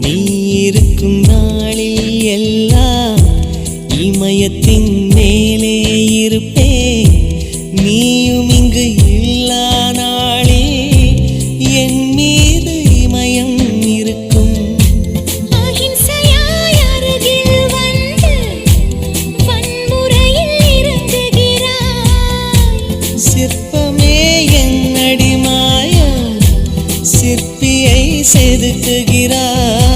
நீ இருக்கும் நாளில் எல்லாம் இமயத்தின் மேலே இருப்பே. நீயும் இங்கு இல்லா நாளே என் மீது இமயம் இருக்கும். அஹிம்சையாய் அருகில் வந்து வன்முறையில் இறங்குகிறாய். சிற்பமே என் அடிமாயா சிற்பியை செதுக்குகிறாய்.